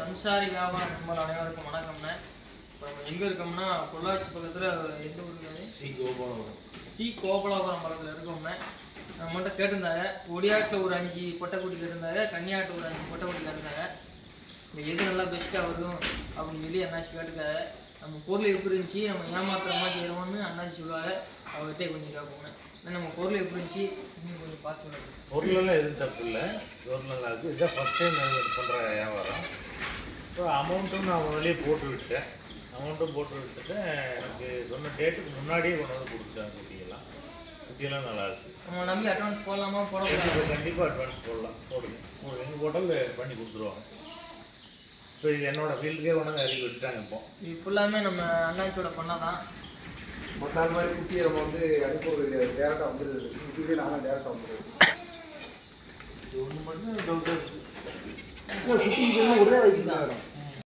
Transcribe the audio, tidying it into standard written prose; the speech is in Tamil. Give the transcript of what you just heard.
சம்சாரி வியாபார நண்பர்கள் அனைவருக்கும் வணக்கம்ண்ணே. இப்போ நம்ம எங்கே இருக்கோம்னா பொள்ளாச்சி பக்கத்தில் எந்த ஊருக்கு சி கோபாலபுரம் பக்கத்தில் இருக்கோம்ண்ணே. நம்மகிட்ட கேட்டிருந்தாங்க ஒடியாட்டில் ஒரு 5 பொட்டைக்குட்டி கேட்டிருந்தாங்க, கன்னியாட்டில் ஒரு 5 பொட்டைக்குட்டி கேட்டிருந்தாங்க. இந்த எது நல்லா பெஸ்ட்டாக வரும் அப்படின்னு சொல்லி அண்ணாச்சி கேட்டுக்காங்க. நம்ம பொருள் எப்படி இருந்துச்சு, நம்ம ஏமாத்துற மாதிரி செய்கிறோம்னு அண்ணாச்சி சொல்லுவாங்க. அவர்கிட்டே கொஞ்சம் கேட்போங்க. நம்ம பொருள் எப்படி இருந்துச்சு இன்னும் கொஞ்சம் பார்த்து சொல்லுங்கள். பொருளெல்லாம் எதுவும் தப்பு இல்லை, பொருள் நல்லா இருக்குது. இதான் ஃபஸ்ட் டைம் நான் இது பண்ணுற வியாபாரம். இப்போ அமௌண்ட்டும் நான் வெளியே போட்டு விட்டுட்டேன். எனக்கு சொன்ன டேட்டுக்கு முன்னாடியே கொண்டு வந்து கொடுத்துட்டாங்க. குட்டியெல்லாம் நல்லா இருக்குது. நம்ம நம்பி அட்வான்ஸ் போடலாமா? கண்டிப்பாக அட்வான்ஸ் போடலாம், போடுங்க. எங்கள் ஹோட்டல் பண்ணி கொடுத்துருவாங்க. இப்போ இது என்னோட ஃபீல்டுக்கே கொண்டு அறிவி விட்டுட்டாங்க. இப்போ இது ஃபுல்லாமே நம்ம அண்ணாச்சியோட பண்ணாதான். மற்ற மாதிரி குட்டியை நம்ம வந்து அனுப்புறது கிடையாது, டேரெக்டாக வந்துடுது. குட்டியே நானும் டேரெக்டாக வந்துடுது. இது ஒன்று மட்டும் டவுட்டாக இருக்குது. குட்டி ஒரே வைக்கலாம்.